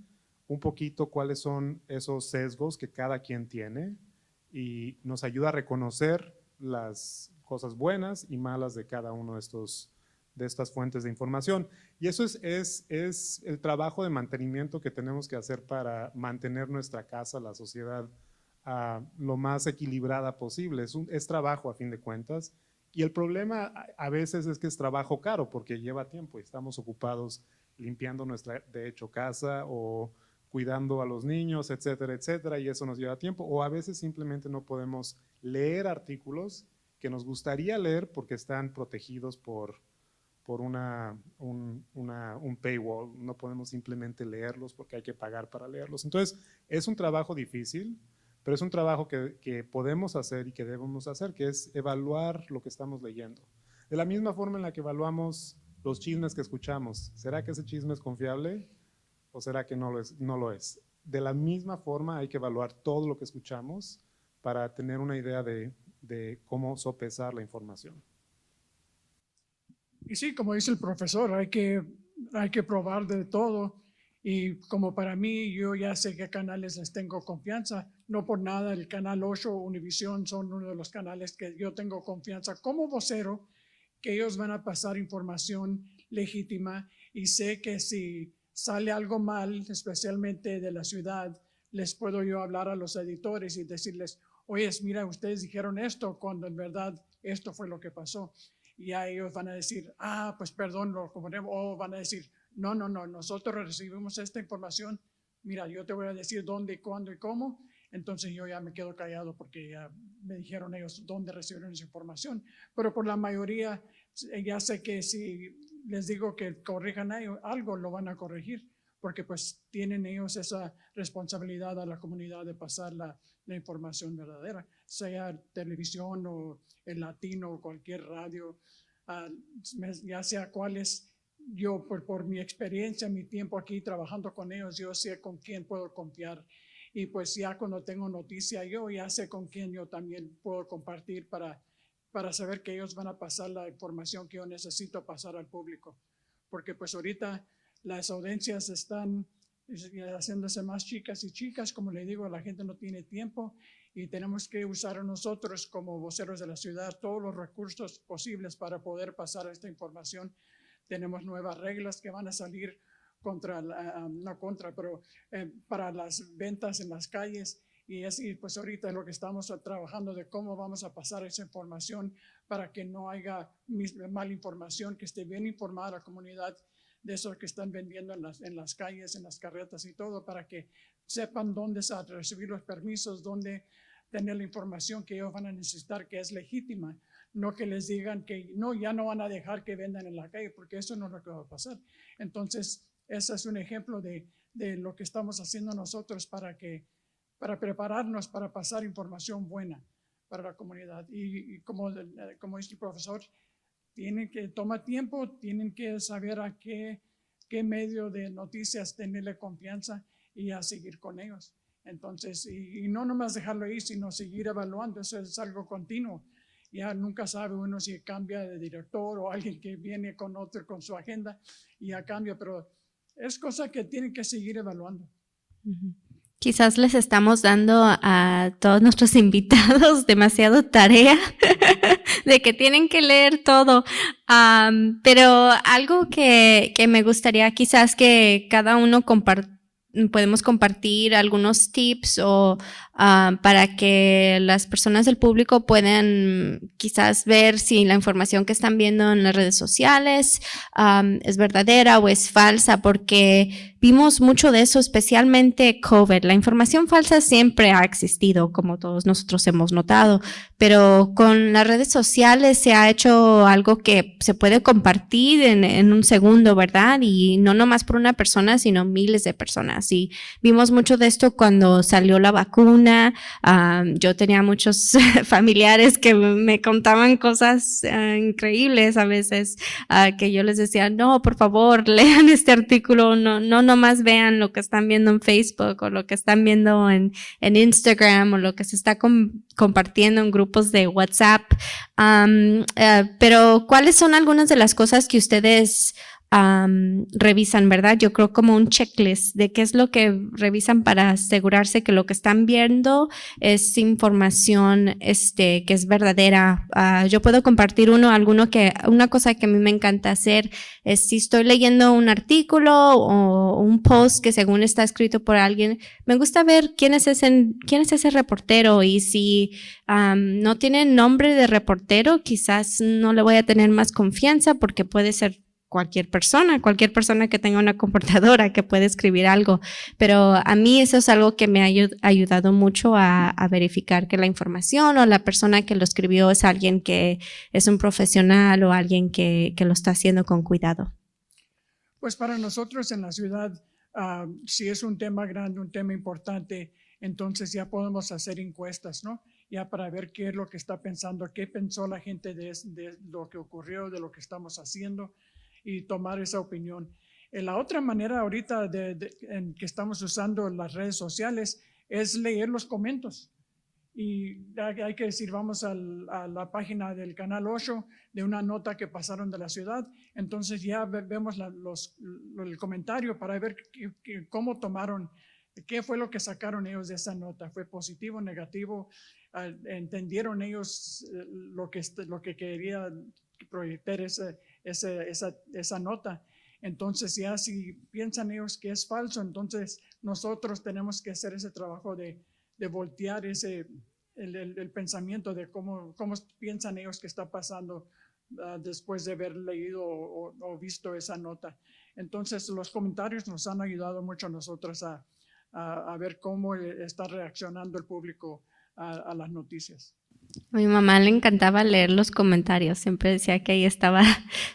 un poquito cuáles son esos sesgos que cada quien tiene y nos ayuda a reconocer las cosas buenas y malas de cada uno de estas fuentes de información. Y eso es el trabajo de mantenimiento que tenemos que hacer para mantener nuestra casa, la sociedad, lo más equilibrada posible. Es trabajo a fin de cuentas, y el problema a veces es que es trabajo caro porque lleva tiempo y estamos ocupados limpiando nuestra, de hecho, casa o cuidando a los niños, etcétera, etcétera, y eso nos lleva tiempo. O a veces simplemente no podemos leer artículos que nos gustaría leer porque están protegidos por un paywall. No podemos simplemente leerlos porque hay que pagar para leerlos. Entonces, es un trabajo difícil, pero es un trabajo que podemos hacer y que debemos hacer, que es evaluar lo que estamos leyendo. De la misma forma en la que evaluamos los chismes que escuchamos. ¿Será que ese chisme es confiable o será que no lo es? De la misma forma hay que evaluar todo lo que escuchamos para tener una idea de cómo sopesar la información. Y sí, como dice el profesor, hay que probar de todo. Y como para mí, yo ya sé qué canales les tengo confianza. No por nada, el Canal 8, Univisión, son uno de los canales que yo tengo confianza como vocero, que ellos van a pasar información legítima, y sé que si sale algo mal, especialmente de la ciudad, les puedo yo hablar a los editores y decirles, oye, mira, ustedes dijeron esto, cuando en verdad esto fue lo que pasó. Y a ellos van a decir, pues perdón, lo comunicamos, o van a decir, no, nosotros recibimos esta información, mira, yo te voy a decir dónde, cuándo y cómo. Entonces yo ya me quedo callado porque ya me dijeron ellos dónde recibieron esa información. Pero por la mayoría ya sé que si les digo que corrijan algo, lo van a corregir, porque pues tienen ellos esa responsabilidad a la comunidad de pasar la información verdadera, sea televisión o el latino o cualquier radio, ya sea cuál es. Yo por mi experiencia, mi tiempo aquí trabajando con ellos, yo sé con quién puedo confiar, y pues ya cuando tengo noticia yo ya sé con quién yo también puedo compartir para saber que ellos van a pasar la información que yo necesito pasar al público, porque pues ahorita las audiencias están haciéndose más chicas y chicas. Como le digo, la gente no tiene tiempo y tenemos que usar nosotros como voceros de la ciudad todos los recursos posibles para poder pasar esta información. Tenemos nuevas reglas que van a salir para las ventas en las calles, y así pues ahorita es lo que estamos trabajando de cómo vamos a pasar esa información para que no haya mala información, que esté bien informada la comunidad de eso que están vendiendo en las calles, en las carretas y todo, para que sepan dónde recibir los permisos, dónde tener la información que ellos van a necesitar, que es legítima, no que les digan que no, ya no van a dejar que vendan en la calle, porque eso no es lo que va a pasar. Entonces, ese es un ejemplo de lo que estamos haciendo nosotros para prepararnos para pasar información buena para la comunidad. Y como dice el profesor, toma tiempo, tienen que saber a qué medio de noticias tenerle confianza y a seguir con ellos. Entonces, y no nomás dejarlo ahí, sino seguir evaluando. Eso es algo continuo. Ya nunca sabe uno si cambia de director o alguien que viene con otro, con su agenda, y ya cambia, pero es cosa que tienen que seguir evaluando. Quizás les estamos dando a todos nuestros invitados demasiado tarea de que tienen que leer todo. Pero algo que me gustaría quizás que cada uno podemos compartir algunos tips o para que las personas del público puedan quizás ver si la información que están viendo en las redes sociales es verdadera o es falsa, porque vimos mucho de eso, especialmente COVID. La información falsa siempre ha existido, como todos nosotros hemos notado, pero con las redes sociales se ha hecho algo que se puede compartir en un segundo, ¿verdad? Y no nomás por una persona, sino miles de personas. Y vimos mucho de esto cuando salió la vacuna. Yo tenía muchos familiares que me contaban cosas increíbles a veces, que yo les decía, no, por favor, lean este artículo, no nomás vean lo que están viendo en Facebook o lo que están viendo en Instagram o lo que se está compartiendo en grupos de WhatsApp. Pero ¿cuáles son algunas de las cosas que ustedes revisan, verdad? Yo creo como un checklist de qué es lo que revisan para asegurarse que lo que están viendo es información que es verdadera. Yo puedo compartir una cosa que a mí me encanta hacer es si estoy leyendo un artículo o un post que según está escrito por alguien, me gusta ver quién es ese reportero, y si no tiene nombre de reportero, quizás no le voy a tener más confianza porque puede ser cualquier persona que tenga una computadora que puede escribir algo, pero a mí eso es algo que me ha ayudado mucho a verificar que la información o la persona que lo escribió es alguien que es un profesional o alguien que lo está haciendo con cuidado. Pues para nosotros en la ciudad, si es un tema grande, un tema importante, entonces ya podemos hacer encuestas, ¿no? Ya para ver qué es lo que está pensando, qué pensó la gente de lo que ocurrió, de lo que estamos haciendo, y tomar esa opinión. La otra manera ahorita en que estamos usando las redes sociales es leer los comentarios. Y hay que decir, vamos a la página del Canal 8 de una nota que pasaron de la ciudad. Entonces ya vemos el comentario para ver cómo tomaron, qué fue lo que sacaron ellos de esa nota. ¿Fue positivo, negativo? ¿Entendieron ellos lo que quería proyectar esa nota? Entonces ya si piensan ellos que es falso, entonces nosotros tenemos que hacer ese trabajo de voltear el pensamiento de cómo piensan ellos que está pasando después de haber leído o visto esa nota. Entonces los comentarios nos han ayudado mucho a nosotros a ver cómo está reaccionando el público a las noticias. A mi mamá le encantaba leer los comentarios, siempre decía que ahí estaba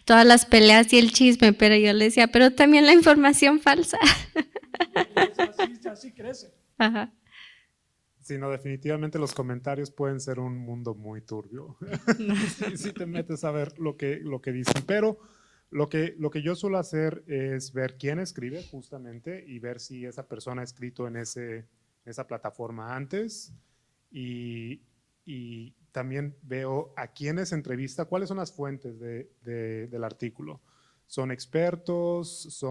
todas las peleas y el chisme, pero yo le decía, pero también la información falsa. Así crece. Ajá. Sí, no, definitivamente los comentarios pueden ser un mundo muy turbio. si te metes a ver lo que dicen, pero lo que yo suelo hacer es ver quién escribe justamente y ver si esa persona ha escrito en esa plataforma antes, y también veo a quiénes entrevista, cuáles son las fuentes del artículo. ¿Son expertos?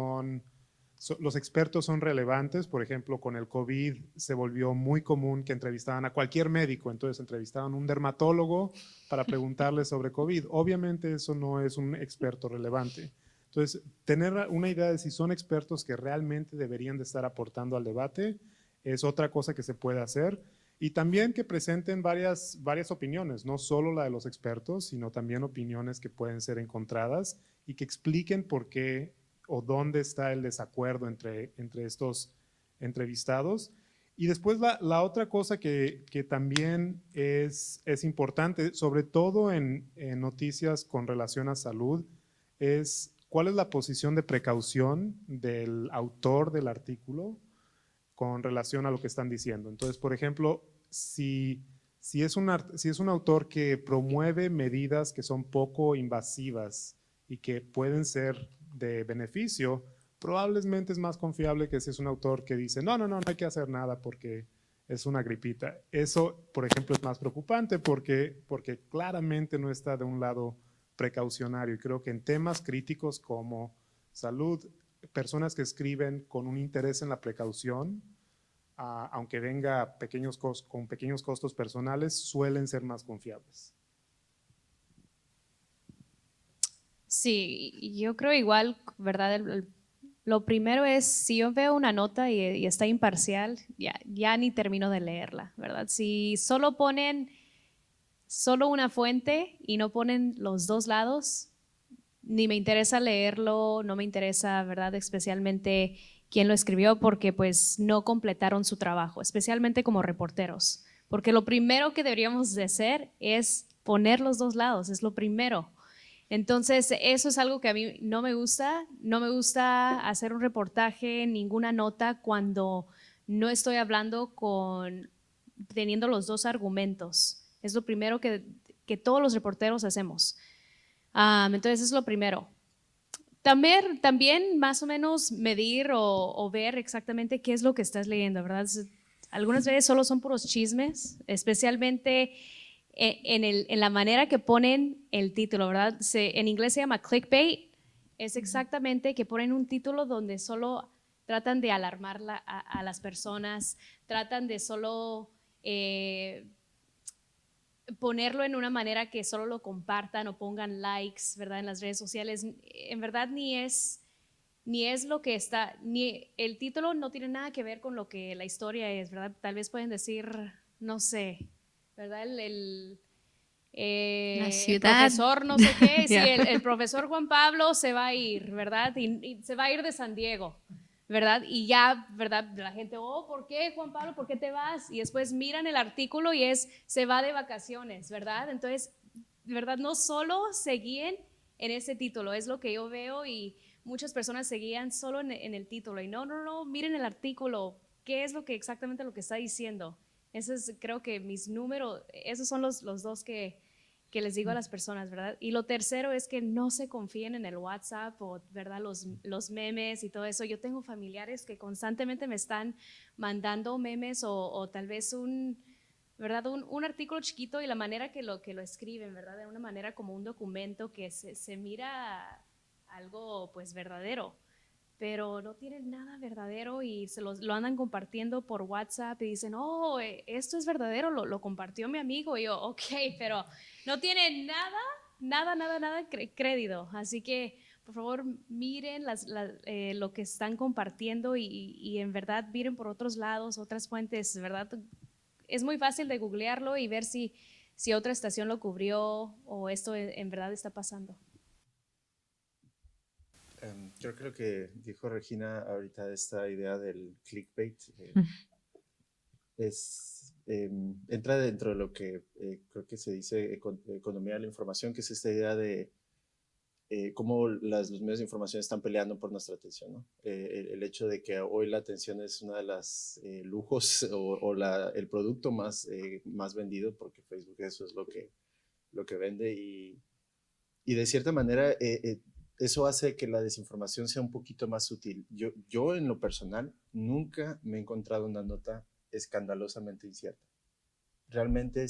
Los expertos son relevantes? Por ejemplo, con el COVID se volvió muy común que entrevistaban a cualquier médico, entonces entrevistaban a un dermatólogo para preguntarle sobre COVID. Obviamente eso no es un experto relevante. Entonces, tener una idea de si son expertos que realmente deberían de estar aportando al debate es otra cosa que se puede hacer. Y también que presenten varias opiniones, no solo la de los expertos, sino también opiniones que pueden ser encontradas y que expliquen por qué o dónde está el desacuerdo entre estos entrevistados. Y después la otra cosa que también es importante, sobre todo en noticias con relación a salud, es cuál es la posición de precaución del autor del artículo con relación a lo que están diciendo. Entonces, por ejemplo, si es un autor que promueve medidas que son poco invasivas y que pueden ser de beneficio, probablemente es más confiable que si es un autor que dice, no hay que hacer nada porque es una gripita. Eso, por ejemplo, es más preocupante porque claramente no está de un lado precaucionario. Y creo que en temas críticos como salud, personas que escriben con un interés en la precaución, aunque venga con pequeños costos personales, suelen ser más confiables. Sí, yo creo igual, ¿verdad? Lo primero es, si yo veo una nota y está imparcial, ya ni termino de leerla, ¿verdad? Si solo ponen solo una fuente y no ponen los dos lados, ni me interesa leerlo, no me interesa, ¿verdad? Especialmente quién lo escribió, porque pues no completaron su trabajo, especialmente como reporteros. Porque lo primero que deberíamos de hacer es poner los dos lados, es lo primero. Entonces, eso es algo que a mí no me gusta. No me gusta hacer un reportaje, ninguna nota, cuando no estoy hablando teniendo los dos argumentos. Es lo primero que todos los reporteros hacemos. Entonces, es lo primero. También más o menos medir o ver exactamente qué es lo que estás leyendo, ¿verdad? Algunas veces solo son puros chismes, especialmente en la manera que ponen el título, ¿verdad? En inglés se llama clickbait. Es exactamente que ponen un título donde solo tratan de alarmar a las personas, tratan de solo ponerlo en una manera que solo lo compartan o pongan likes, ¿verdad? En las redes sociales. En verdad ni es lo que está, ni el título no tiene nada que ver con lo que la historia es, ¿verdad? Tal vez pueden decir, no sé, ¿verdad? La El ciudad. profesor no sé qué, Yeah. sí, el profesor Juan Pablo se va a ir, ¿verdad? Y se va a ir de San Diego, ¿verdad? Y ya, ¿verdad? La gente, ¿por qué, Juan Pablo? ¿Por qué te vas? Y después miran el artículo y se va de vacaciones, ¿verdad? Entonces, ¿verdad? No solo se guíen en ese título, es lo que yo veo, y muchas personas se guían solo en el título. Y no, miren el artículo, ¿qué es exactamente lo que está diciendo? Ese es, creo que mis números, esos son los dos que les digo a las personas, ¿verdad? Y lo tercero es que no se confíen en el WhatsApp o, ¿verdad? Los memes y todo eso. Yo tengo familiares que constantemente me están mandando memes o tal vez ¿verdad? Un artículo chiquito, y la manera que lo escriben, ¿verdad? De una manera como un documento que se mira algo pues verdadero, pero no tienen nada verdadero y lo andan compartiendo por WhatsApp y dicen, esto es verdadero, lo compartió mi amigo. Y yo, ok, pero no tiene nada crédito. Así que, por favor, miren lo que están compartiendo y en verdad miren por otros lados, otras fuentes, ¿verdad? Es muy fácil de googlearlo y ver si otra estación lo cubrió o esto en verdad está pasando. Yo creo que dijo Regina ahorita esta idea del clickbait entra dentro de lo que creo que se dice economía de la información, que es esta idea de cómo los medios de información están peleando por nuestra atención, ¿no? El hecho de que hoy la atención es una de las lujos o el producto más vendido, porque Facebook eso es lo que vende, y de cierta manera eso hace que la desinformación sea un poquito más sutil. Yo en lo personal nunca me he encontrado una nota escandalosamente incierta. Realmente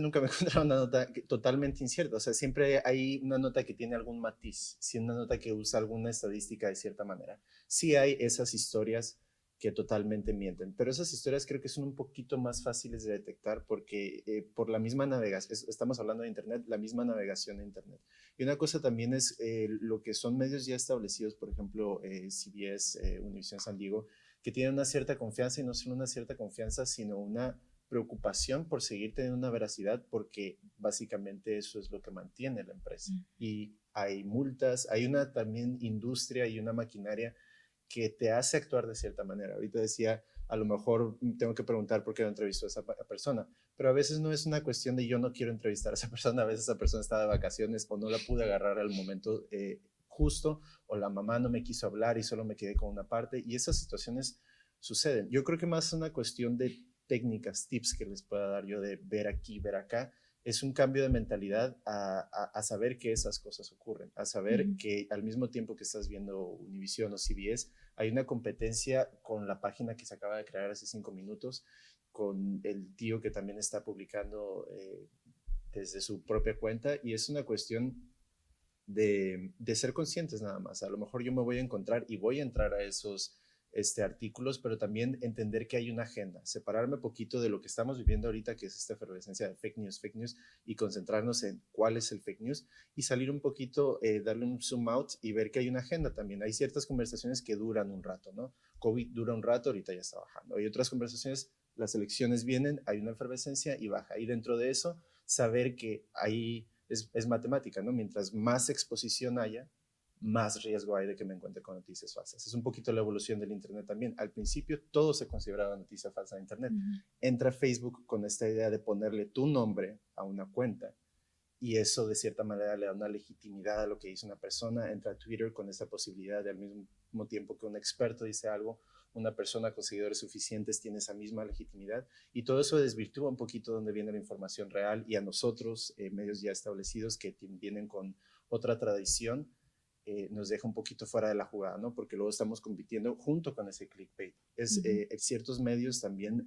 nunca me he encontrado una nota totalmente incierta. O sea, siempre hay una nota que tiene algún matiz, una nota que usa alguna estadística de cierta manera. Sí hay esas historias que totalmente mienten, pero esas historias creo que son un poquito más fáciles de detectar porque por la misma navegación, estamos hablando de Internet, la misma navegación de Internet. Y una cosa también es lo que son medios ya establecidos, por ejemplo, CBS, Univision San Diego, que tienen una cierta confianza, y no solo una cierta confianza, sino una preocupación por seguir teniendo una veracidad, porque básicamente eso es lo que mantiene la empresa. Y hay multas, hay una también industria y una maquinaria que te hace actuar de cierta manera. Ahorita decía, a lo mejor tengo que preguntar por qué no entrevistó a esa persona, pero a veces no es una cuestión de yo no quiero entrevistar a esa persona, a veces esa persona está de vacaciones o no la pude agarrar al momento justo, o la mamá no me quiso hablar y solo me quedé con una parte, y esas situaciones suceden. Yo creo que más es una cuestión de técnicas, tips que les pueda dar yo de ver aquí, ver acá. Es un cambio de mentalidad a saber que esas cosas ocurren, a saber que al mismo tiempo que estás viendo Univision o CBS, hay una competencia con la página que se acaba de crear hace 5 minutos, con el tío que también está publicando desde su propia cuenta, y es una cuestión de ser conscientes nada más. A lo mejor yo me voy a encontrar y voy a entrar a esos artículos, pero también entender que hay una agenda, separarme un poquito de lo que estamos viviendo ahorita, que es esta efervescencia de fake news, y concentrarnos en cuál es el fake news y salir un poquito, darle un zoom out y ver que hay una agenda también. Hay ciertas conversaciones que duran un rato, ¿no? COVID dura un rato, ahorita ya está bajando. Hay otras conversaciones, las elecciones vienen, hay una efervescencia y baja. Y dentro de eso, saber que ahí es matemática, ¿no? Mientras más exposición haya, más riesgo hay de que me encuentre con noticias falsas. Es un poquito la evolución del Internet también. Al principio todo se consideraba noticia falsa de Internet. Entra Facebook con esta idea de ponerle tu nombre a una cuenta, y eso de cierta manera le da una legitimidad a lo que dice una persona. Entra Twitter con esa posibilidad de, al mismo tiempo que un experto dice algo, una persona con seguidores suficientes tiene esa misma legitimidad, y todo eso desvirtúa un poquito donde viene la información real, y a nosotros, medios ya establecidos que vienen con otra tradición, nos deja un poquito fuera de la jugada, ¿no? Porque luego estamos compitiendo junto con ese clickbait. Ciertos medios también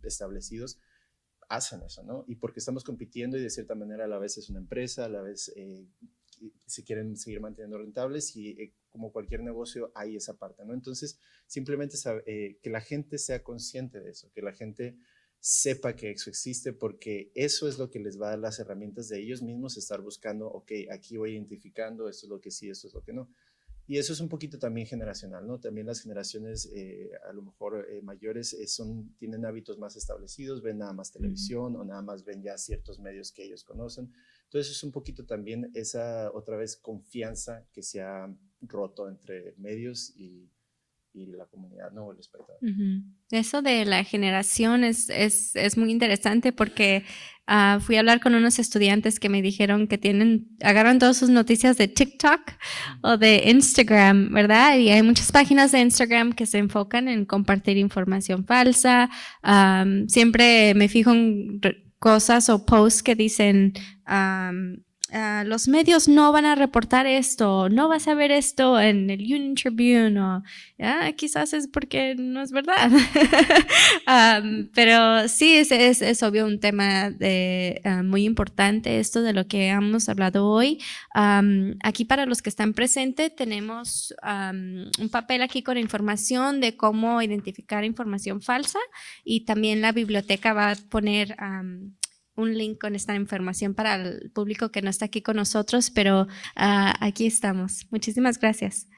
establecidos hacen eso, ¿no? Y porque estamos compitiendo y de cierta manera a la vez es una empresa, a la vez se quieren seguir manteniendo rentables, y como cualquier negocio hay esa parte, ¿no? Entonces, simplemente que la gente sea consciente de eso, que la gente sepa que eso existe, porque eso es lo que les va a dar las herramientas de ellos mismos estar buscando, ok, aquí voy identificando, esto es lo que sí, esto es lo que no. Y eso es un poquito también generacional, ¿no? También las generaciones a lo mejor mayores tienen hábitos más establecidos, ven nada más televisión o nada más ven ya ciertos medios que ellos conocen. Entonces es un poquito también esa otra vez confianza que se ha roto entre medios y la comunidad, ¿no? El espectador. Eso de la generación es muy interesante, porque fui a hablar con unos estudiantes que me dijeron que agarran todas sus noticias de TikTok o de Instagram, ¿verdad? Y hay muchas páginas de Instagram que se enfocan en compartir información falsa. Siempre me fijo en cosas o posts que dicen los medios no van a reportar esto, no vas a ver esto en el Union Tribune, o quizás es porque no es verdad. Pero sí, es obvio un tema muy importante, esto de lo que hemos hablado hoy. Aquí, para los que están presentes, tenemos un papel aquí con información de cómo identificar información falsa, y también la biblioteca va a poner un link con esta información para el público que no está aquí con nosotros, pero aquí estamos. Muchísimas gracias.